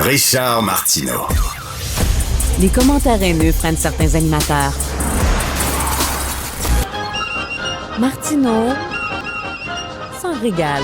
Richard Martineau. Les commentaires haineux prennent certains animateurs. Martineau s'en régale.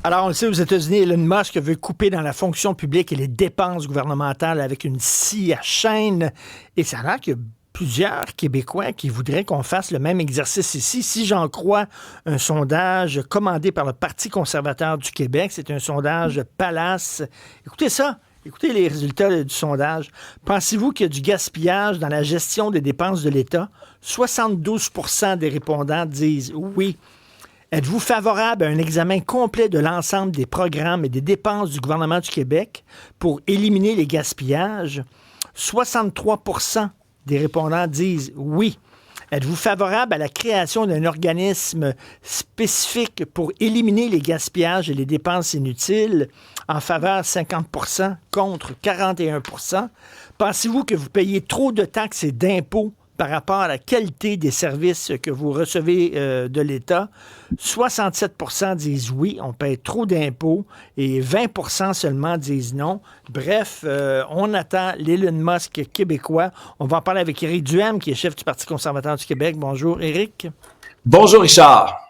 Alors, on le sait, aux États-Unis, Elon Musk veut couper dans la fonction publique et les dépenses gouvernementales avec une scie à chaîne. Et ça a l'air qu'il y a plusieurs Québécois qui voudraient qu'on fasse le même exercice ici. Si j'en crois un sondage commandé par le Parti conservateur du Québec, c'est un sondage Palace. Écoutez ça. Écoutez les résultats du sondage. Pensez-vous qu'il y a du gaspillage dans la gestion des dépenses de l'État? 72% des répondants disent oui. Êtes-vous favorable à un examen complet de l'ensemble des programmes et des dépenses du gouvernement du Québec pour éliminer les gaspillages? 63% des répondants disent oui. Êtes-vous favorable à la création d'un organisme spécifique pour éliminer les gaspillages et les dépenses inutiles? En faveur, 50%, contre 41%. Pensez-vous que vous payez trop de taxes et d'impôts par rapport à la qualité des services que vous recevez de l'État? 67% disent oui, on paye trop d'impôts, et 20% seulement disent non. Bref, on attend l'Elon Musk québécois. On va en parler avec Éric Duhem, qui est chef du Parti conservateur du Québec. Bonjour, Éric. Bonjour, Richard.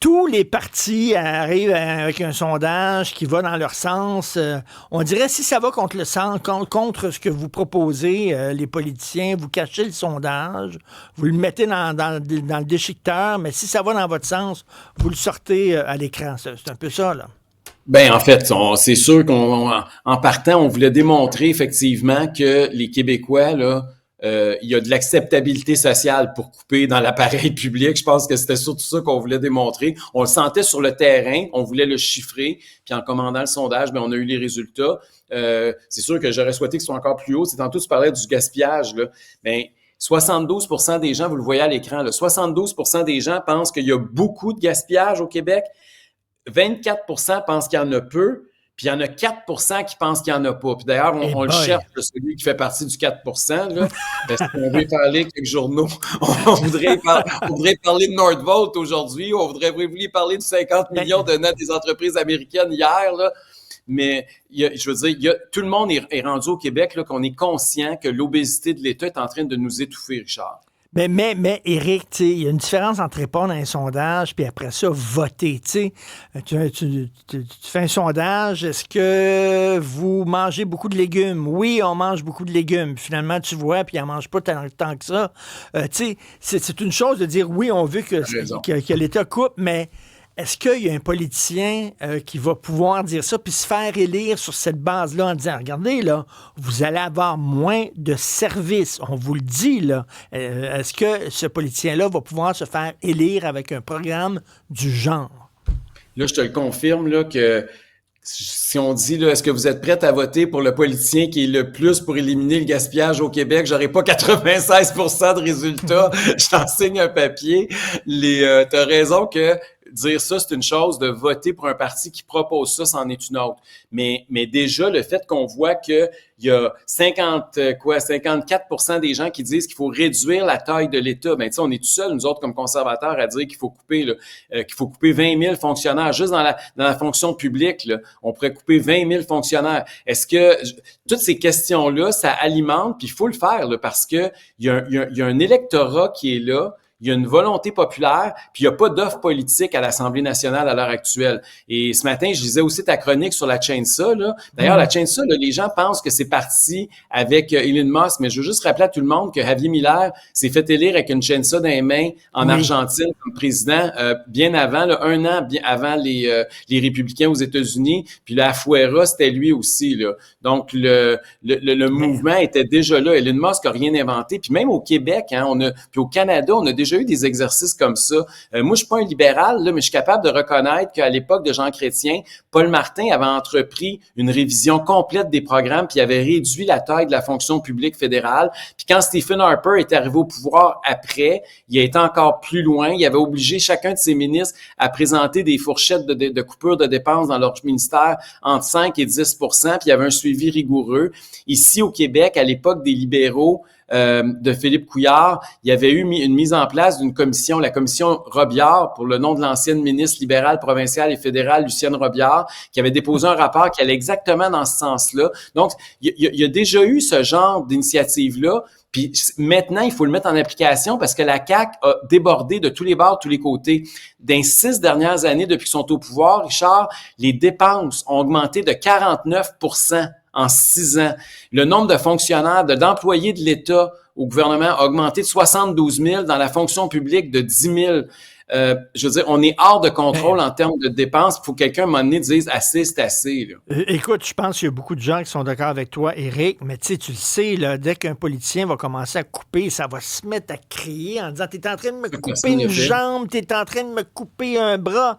Tous les partis arrivent avec un sondage qui va dans leur sens. On dirait, si ça va contre le sens, contre ce que vous proposez, les politiciens, vous cachez le sondage, vous le mettez dans le déchiqueteur, mais si ça va dans votre sens, vous le sortez à l'écran. C'est un peu ça, là. Ben en fait, c'est sûr qu'en partant, on voulait démontrer effectivement que les Québécois, là, il y a de l'acceptabilité sociale pour couper dans l'appareil public. Je pense que c'était surtout ça qu'on voulait démontrer. On le sentait sur le terrain, on voulait le chiffrer, puis en commandant le sondage, ben on a eu les résultats. C'est sûr que j'aurais souhaité que ce soit encore plus haut. C'est tantôt tu parlais du gaspillage, là. Ben 72% des gens, vous le voyez à l'écran, là, 72% des gens pensent qu'il y a beaucoup de gaspillage au Québec. 24% pensent qu'il y en a peu. Puis il y en a 4% qui pensent qu'il n'y en a pas. Puis d'ailleurs, on le cherche, celui qui fait partie du 4%. Là, parce qu'on veut parler quelques journaux. On voudrait parler de Nordvolt aujourd'hui. On voudrait parler de 50 millions de notes des entreprises américaines hier. Là. Mais je veux dire, tout le monde est rendu au Québec là, qu'on est conscient que l'obésité de l'État est en train de nous étouffer, Richard. Mais Éric, il y a une différence entre répondre à un sondage puis après ça, voter. Tu fais un sondage, est-ce que vous mangez beaucoup de légumes? Oui, on mange beaucoup de légumes. Finalement, tu vois, puis on ne mange pas tant que ça. C'est une chose de dire oui, on veut que l'État coupe, mais est-ce qu'il y a un politicien qui va pouvoir dire ça puis se faire élire sur cette base-là en disant, regardez, là, vous allez avoir moins de services. On vous le dit, là. Est-ce que ce politicien-là va pouvoir se faire élire avec un programme du genre? Là, je te le confirme, là, que si on dit, là, est-ce que vous êtes prête à voter pour le politicien qui est le plus pour éliminer le gaspillage au Québec? J'aurais pas 96% de résultats. Je t'en signe un papier. T'as raison que dire ça, c'est une chose, de voter pour un parti qui propose ça, c'en est une autre. Mais déjà, le fait qu'on voit que il y a 54% des gens qui disent qu'il faut réduire la taille de l'État. Ben, tu sais, on est tout seul, nous autres, comme conservateurs, à dire qu'il faut couper 20 000 fonctionnaires. Juste dans la fonction publique, là, on pourrait couper 20 000 fonctionnaires. Est-ce que toutes ces questions-là, ça alimente, puis il faut le faire, là, parce que il y a un électorat qui est là. Il y a une volonté populaire, puis il n'y a pas d'offre politique à l'Assemblée nationale à l'heure actuelle. Et ce matin, je lisais aussi ta chronique sur la Chainsaw, là. D'ailleurs, la Chainsaw, là, les gens pensent que c'est parti avec Elon Musk, mais je veux juste rappeler à tout le monde que Javier Miller s'est fait élire avec une Chainsaw dans les mains en Argentine comme président bien avant, là, un an bien avant les républicains aux États-Unis. Puis la Afuera, c'était lui aussi, là. Donc, le mouvement était déjà là. Elon Musk n'a rien inventé. Puis même au Québec, hein, puis au Canada, on a déjà eu des exercices comme ça. Moi, je suis pas un libéral, là, mais je suis capable de reconnaître qu'à l'époque de Jean Chrétien, Paul Martin avait entrepris une révision complète des programmes puis avait réduit la taille de la fonction publique fédérale. Puis quand Stephen Harper est arrivé au pouvoir après, il a été encore plus loin. Il avait obligé chacun de ses ministres à présenter des fourchettes de coupure de dépenses dans leur ministère entre 5 et 10 %, puis il y avait un suivi rigoureux. Ici, au Québec, à l'époque des libéraux, de Philippe Couillard, il y avait eu une mise en place d'une commission, la commission Robillard, pour le nom de l'ancienne ministre libérale provinciale et fédérale, Lucienne Robillard, qui avait déposé un rapport qui allait exactement dans ce sens-là. Donc, il y a déjà eu ce genre d'initiative-là. Puis maintenant, il faut le mettre en application parce que la CAQ a débordé de tous les bords, tous les côtés. Dans les 6 dernières années, depuis qu'ils sont au pouvoir, Richard, les dépenses ont augmenté de 49% en 6 ans. Le nombre de fonctionnaires, d'employés de l'État au gouvernement a augmenté de 72 000, dans la fonction publique de 10 000. Je veux dire, on est hors de contrôle en termes de dépenses. Il faut que quelqu'un, à un moment donné, dise « assez, c'est assez ». Écoute, je pense qu'il y a beaucoup de gens qui sont d'accord avec toi, Éric, mais tu le sais, là, dès qu'un politicien va commencer à couper, ça va se mettre à crier en disant « T'es en train de me couper une jambe, t'es en train de me couper un bras ».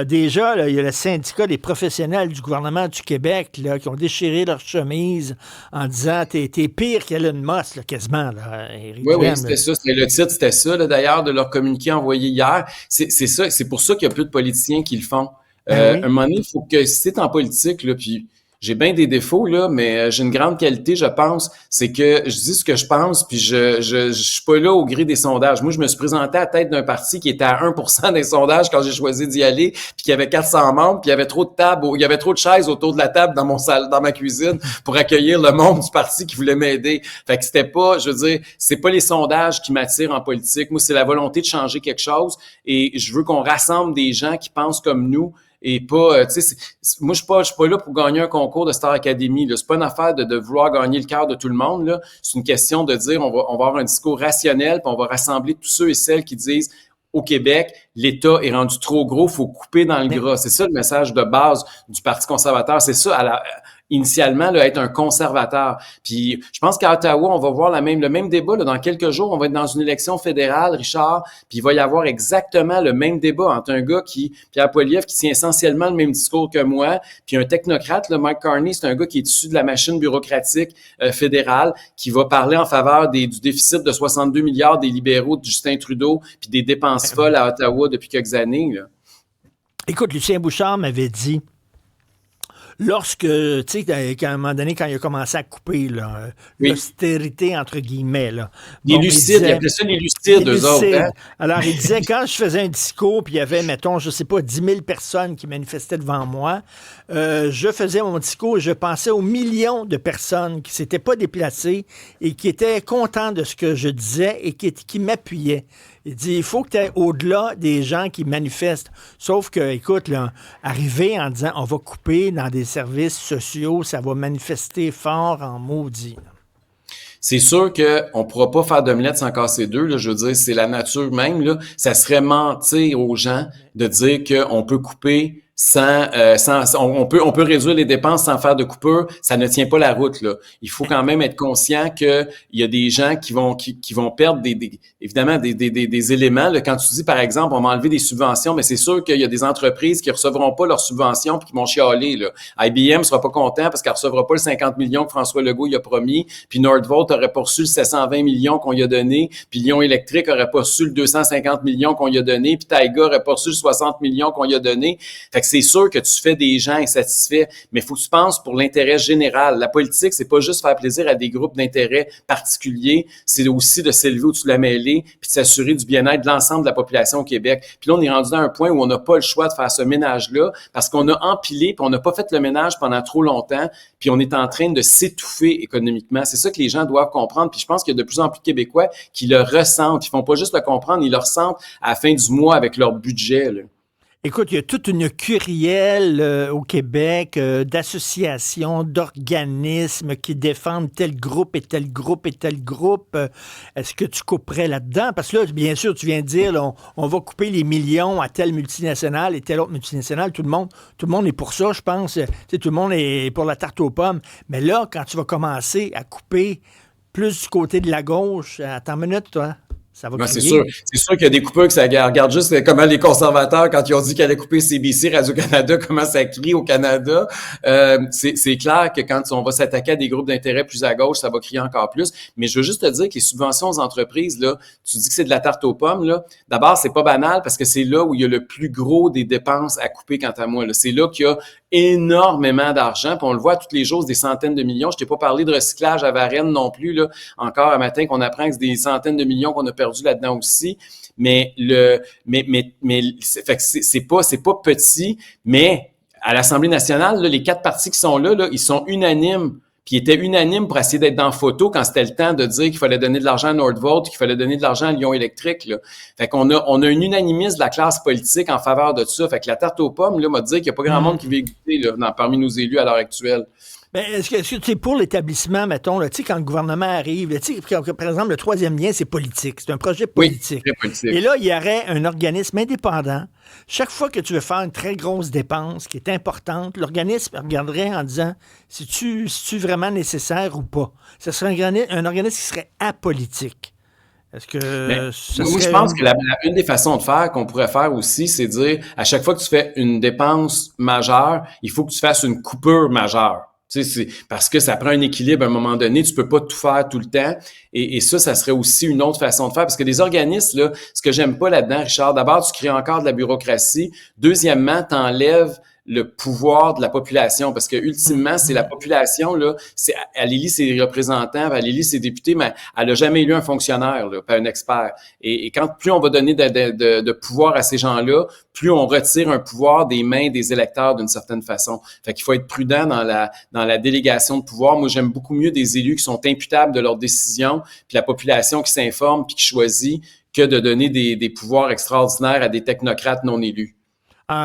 Déjà, là, il y a le syndicat des professionnels du gouvernement du Québec là, qui ont déchiré leur chemise en disant « T'es pire qu'Elon Musk, là, quasiment ». Là, Éric oui, c'était ça. Le titre, c'était ça, là, d'ailleurs, de leur communiqué envoyé hier. C'est ça, c'est pour ça qu'il y a plus de politiciens qui le font. Oui. Un moment donné, il faut que si t'es en politique, là, puis j'ai bien des défauts, là, mais j'ai une grande qualité, je pense, c'est que je dis ce que je pense, puis je suis pas là au gré des sondages. Moi, je me suis présenté à la tête d'un parti qui était à 1% des sondages quand j'ai choisi d'y aller, puis qui avait 400 membres, puis il y avait trop de tables, il y avait trop de chaises autour de la table dans ma cuisine pour accueillir le monde du parti qui voulait m'aider. Fait que c'était pas, je veux dire, c'est pas les sondages qui m'attirent en politique. Moi, c'est la volonté de changer quelque chose, et je veux qu'on rassemble des gens qui pensent comme nous. Et pas, tu sais, moi, je suis pas là pour gagner un concours de Star Academy, là. C'est pas une affaire de vouloir gagner le cœur de tout le monde, là. C'est une question de dire, on va avoir un discours rationnel, puis on va rassembler tous ceux et celles qui disent, au Québec, l'État est rendu trop gros, faut couper dans le gras. C'est ça le message de base du Parti conservateur. C'est ça, initialement, là, être un conservateur. Puis je pense qu'à Ottawa, on va voir le même débat. Là, dans quelques jours, on va être dans une élection fédérale, Richard, puis il va y avoir exactement le même débat entre un gars Pierre Poilievre, qui tient essentiellement le même discours que moi, puis un technocrate, là, Mike Carney, c'est un gars qui est issu de la machine bureaucratique fédérale, qui va parler en faveur du déficit de 62 milliards des libéraux de Justin Trudeau, puis des dépenses folles à Ottawa depuis quelques années. Là. Écoute, Lucien Bouchard m'avait dit, lorsque, tu sais, à un moment donné, quand il a commencé à couper, là, l'austérité, entre guillemets, là. Les lucides, il appelait ça les lucides, eux autres. Hein? Alors, il disait, quand je faisais un discours, puis il y avait, mettons, je sais pas, 10 000 personnes qui manifestaient devant moi, je faisais mon discours et je pensais aux millions de personnes qui s'étaient pas déplacées et qui étaient contents de ce que je disais et qui m'appuyaient. Il dit, il faut que tu ailles au-delà des gens qui manifestent. Sauf que, écoute, là, arriver en disant, on va couper dans des services sociaux, ça va manifester fort en maudit. C'est sûr qu'on pourra pas faire d'omelette sans casser deux, là. Je veux dire, c'est la nature même, là. Ça serait mentir aux gens de dire qu'on peut couper on peut réduire les dépenses sans faire de coupure, ça ne tient pas la route, là. Il faut quand même être conscient que il y a des gens qui vont perdre évidemment des éléments, là. Quand tu dis, par exemple, on va enlever des subventions, mais c'est sûr qu'il y a des entreprises qui recevront pas leurs subventions puis qui vont chialer, là. IBM sera pas content parce qu'elle recevra pas le 50 millions que François Legault y a promis, puis Nordvolt aurait pas reçu le 720 millions qu'on y a donné, puis Lion Électrique aurait pas reçu le 250 millions qu'on y a donné, puis Taiga aurait pas reçu le 60 millions qu'on y a donné. Fait que c'est sûr que tu fais des gens insatisfaits, mais il faut que tu penses pour l'intérêt général. La politique, c'est pas juste faire plaisir à des groupes d'intérêt particuliers, c'est aussi de s'élever au-dessus de la mêlée puis de s'assurer du bien-être de l'ensemble de la population au Québec. Puis là, on est rendu à un point où on n'a pas le choix de faire ce ménage-là parce qu'on a empilé puis on n'a pas fait le ménage pendant trop longtemps puis on est en train de s'étouffer économiquement. C'est ça que les gens doivent comprendre. Puis je pense qu'il y a de plus en plus de Québécois qui le ressentent. Ils font pas juste le comprendre, ils le ressentent à la fin du mois avec leur budget, là. Écoute, il y a toute une kyrielle au Québec d'associations, d'organismes qui défendent tel groupe et tel groupe et tel groupe. Est-ce que tu couperais là-dedans? Parce que là, bien sûr, tu viens de dire, là, on va couper les millions à telle multinationale et telle autre multinationale. Tout le monde est pour ça, je pense. Tu sais, tout le monde est pour la tarte aux pommes. Mais là, quand tu vas commencer à couper plus du côté de la gauche, attends une minute, toi. Ça va Ben, crier. c'est sûr qu'il y a des coupeurs que ça regarde juste comment les conservateurs, quand ils ont dit qu'ils allaient couper CBC, Radio-Canada, comment ça crie au Canada. C'est clair que quand on va s'attaquer à des groupes d'intérêt plus à gauche, ça va crier encore plus. Mais je veux juste te dire que les subventions aux entreprises, là, tu dis que c'est de la tarte aux pommes, là. D'abord, c'est pas banal parce que c'est là où il y a le plus gros des dépenses à couper, quant à moi, là. C'est là qu'il y a énormément d'argent, puis on le voit tous les jours, des centaines de millions. Je t'ai pas parlé de recyclage à Varennes non plus, là. Encore un matin qu'on apprend que c'est des centaines de millions qu'on a perdu là-dedans aussi. Mais fait que c'est pas petit, mais à l'Assemblée nationale, là, les 4 partis qui sont là, ils sont unanimes. Puis ils étaient unanimes pour essayer d'être dans la photo quand c'était le temps de dire qu'il fallait donner de l'argent à Nordvolt, qu'il fallait donner de l'argent à Lyon Électrique, là. Fait qu'on a un unanimisme de la classe politique en faveur de ça. Fait que la tarte aux pommes, là, m'a dit qu'il n'y a pas grand monde qui veut goûter, là, parmi nos élus à l'heure actuelle. Ben, est-ce que tu es pour l'établissement, mettons, là, quand le gouvernement arrive, là, par exemple, le troisième lien, c'est politique. C'est un projet politique. Oui, très politique. Et là, il y aurait un organisme indépendant. Chaque fois que tu veux faire une très grosse dépense qui est importante, l'organisme regarderait en disant si-tu vraiment nécessaire ou pas. Ce serait un organisme qui serait apolitique. Est-ce que moi, je pense que une des façons de faire qu'on pourrait faire aussi, c'est dire à chaque fois que tu fais une dépense majeure, il faut que tu fasses une coupure majeure. Tu sais, parce que ça prend un équilibre à un moment donné, tu peux pas tout faire tout le temps. Et ça serait aussi une autre façon de faire. Parce que des organismes, là, ce que j'aime pas là-dedans, Richard, d'abord, tu crées encore de la bureaucratie. Deuxièmement, tu enlèves le pouvoir de la population, parce que ultimement, c'est la population, là, elle élit ses représentants, elle élit ses députés, mais elle n'a jamais élu un fonctionnaire, là, pas un expert. Et quand plus on va donner de pouvoir à ces gens-là, plus on retire un pouvoir des mains des électeurs d'une certaine façon. Fait qu'il faut être prudent dans la délégation de pouvoir. Moi, j'aime beaucoup mieux des élus qui sont imputables de leurs décisions, puis la population qui s'informe puis qui choisit, que de donner des pouvoirs extraordinaires à des technocrates non élus.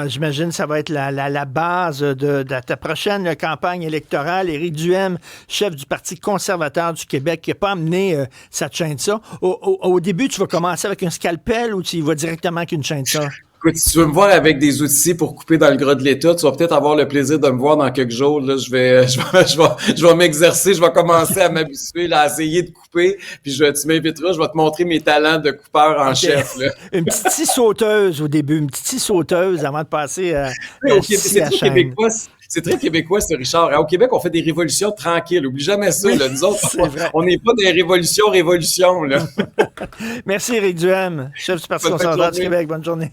J'imagine que ça va être la base de ta prochaine campagne électorale. Éric Duhem, chef du Parti conservateur du Québec, qui n'a pas amené sa chainsaw. Au début, tu vas commencer avec un scalpel ou tu y vas directement avec une chainsaw? Écoute, si tu veux me voir avec des outils pour couper dans le gras de l'État, tu vas peut-être avoir le plaisir de me voir dans quelques jours. Là, je vais m'exercer, je vais commencer à m'habituer là, à essayer de couper. Puis tu m'inviteras, je vais te montrer mes talents de coupeur en chef. Là. Une petite scie sauteuse au début, une petite scie sauteuse avant de passer à la scie à chaîne. C'est très québécois, ce Richard. Au Québec, on fait des révolutions tranquilles. Oublie jamais ça. Là. Nous autres, on n'est pas des révolutions. Là. Merci, Éric Duhem, chef du Parti conservateur du Québec. Bonne journée.